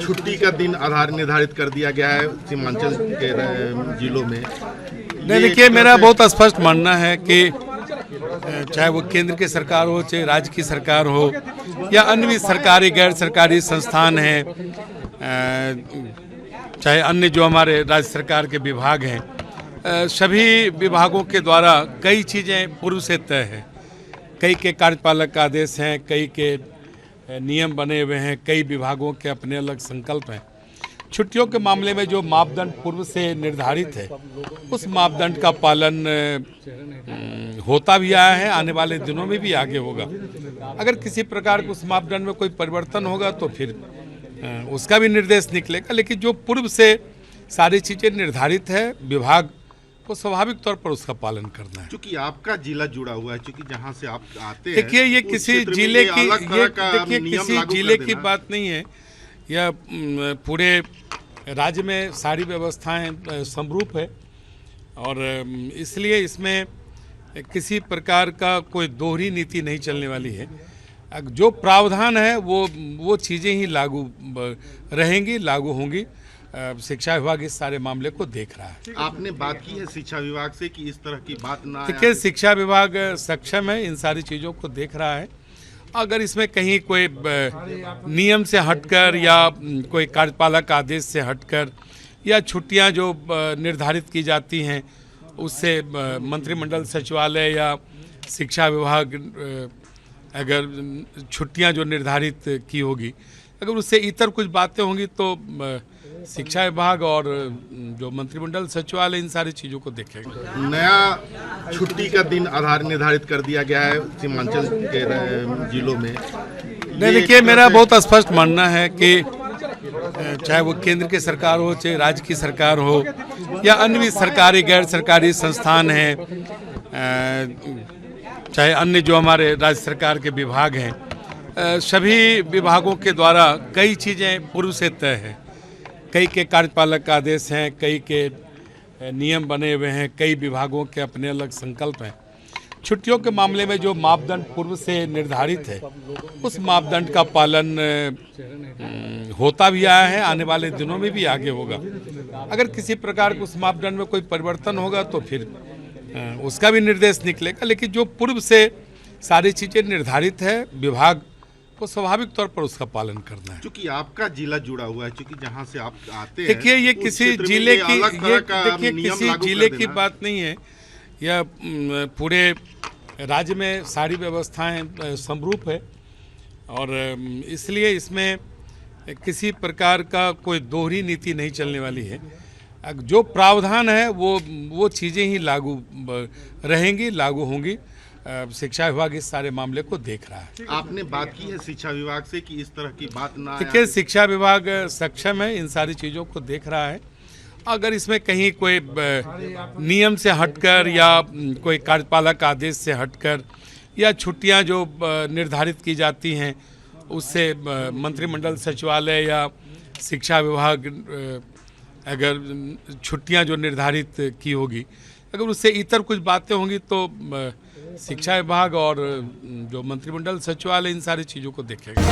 छुट्टी का दिन आधार निर्धारित कर दिया गया है सीमांचल के जिलों में। नहीं, देखिए मेरा बहुत स्पष्ट मानना है कि चाहे वो केंद्र की सरकार हो, चाहे राज्य की सरकार हो या अन्य भी सरकारी गैर सरकारी संस्थान हैं, चाहे अन्य जो हमारे राज्य सरकार के विभाग हैं, सभी विभागों के द्वारा कई चीज़ें पूर्व से तय हैं। कई के कार्यपालक का आदेश हैं, कई के नियम बने हुए हैं, कई विभागों के अपने अलग संकल्प हैं। छुट्टियों के मामले में जो मापदंड पूर्व से निर्धारित है उस मापदंड का पालन होता भी आया है, आने वाले दिनों में भी आगे होगा। अगर किसी प्रकार के उस मापदंड में कोई परिवर्तन होगा तो फिर उसका भी निर्देश निकलेगा, लेकिन जो पूर्व से सारी चीज़ें निर्धारित है विभाग को स्वाभाविक तौर पर उसका पालन करना है। क्योंकि आपका जिला जुड़ा हुआ है, क्योंकि जहां से आप आते हैं, देखिए ये किसी जिले की किसी जिले की बात नहीं है, यह पूरे राज्य में सारी व्यवस्थाएं समरूप है और इसलिए इसमें किसी प्रकार का कोई दोहरी नीति नहीं चलने वाली है। जो प्रावधान है वो चीज़ें ही लागू रहेंगी, लागू होंगी। शिक्षा विभाग इस सारे मामले को देख रहा है। आपने बात की है शिक्षा विभाग से कि इस तरह की बात ना आए। देखिए शिक्षा विभाग सक्षम है, इन सारी चीज़ों को देख रहा है। अगर इसमें कहीं कोई नियम से हटकर या कोई कार्यपालक आदेश से हटकर या छुट्टियां जो निर्धारित की जाती हैं उससे मंत्रिमंडल सचिवालय या शिक्षा विभाग अगर छुट्टियां जो निर्धारित की होगी, अगर उससे इतर कुछ बातें होंगी तो शिक्षा विभाग और जो मंत्रिमंडल सचिवालय इन सारी चीज़ों को देखेगा। नया छुट्टी का दिन आधार निर्धारित कर दिया गया है सीमांचल के जिलों में। नहीं, देखिए मेरा बहुत स्पष्ट मानना है कि चाहे वो केंद्र की सरकार हो, चाहे राज्य की सरकार हो या अन्य भी सरकारी गैर सरकारी संस्थान हैं, चाहे अन्य जो हमारे राज्य सरकार के विभाग हैं, सभी विभागों के द्वारा कई चीज़ें पूर्व से तय हैं। कई के कार्यपालक का आदेश हैं, कई के नियम बने हुए हैं, कई विभागों के अपने अलग संकल्प हैं। छुट्टियों के मामले में जो मापदंड पूर्व से निर्धारित है उस मापदंड का पालन होता भी आया है, आने वाले दिनों में भी आगे होगा। अगर किसी प्रकार के उस मापदंड में कोई परिवर्तन होगा तो फिर उसका भी निर्देश निकलेगा, लेकिन जो पूर्व से सारी चीज़ें निर्धारित है विभाग को स्वाभाविक तौर पर उसका पालन करना है। क्योंकि आपका जिला जुड़ा हुआ है, क्योंकि जहां से आप आते हैं, देखिए ये किसी जिले की बात नहीं है, यह पूरे राज्य में सारी व्यवस्थाएं समरूप है और इसलिए इसमें किसी प्रकार का कोई दोहरी नीति नहीं चलने वाली है। जो प्रावधान है वो चीज़ें ही लागू रहेंगी, लागू होंगी। शिक्षा विभाग इस सारे मामले को देख रहा है। आपने बात की है शिक्षा विभाग से कि इस तरह की बात ना आए। देखिए शिक्षा विभाग सक्षम है, इन सारी चीज़ों को देख रहा है। अगर इसमें कहीं कोई नियम से हटकर या कोई कार्यपालक आदेश से हटकर या छुट्टियां जो निर्धारित की जाती हैं उससे मंत्रिमंडल सचिवालय या शिक्षा विभाग अगर छुट्टियां जो निर्धारित की होगी, अगर उससे इतर कुछ बातें होंगी तो शिक्षा विभाग और जो मंत्रिमंडल सचिवालय इन सारी चीज़ों को देखेगा।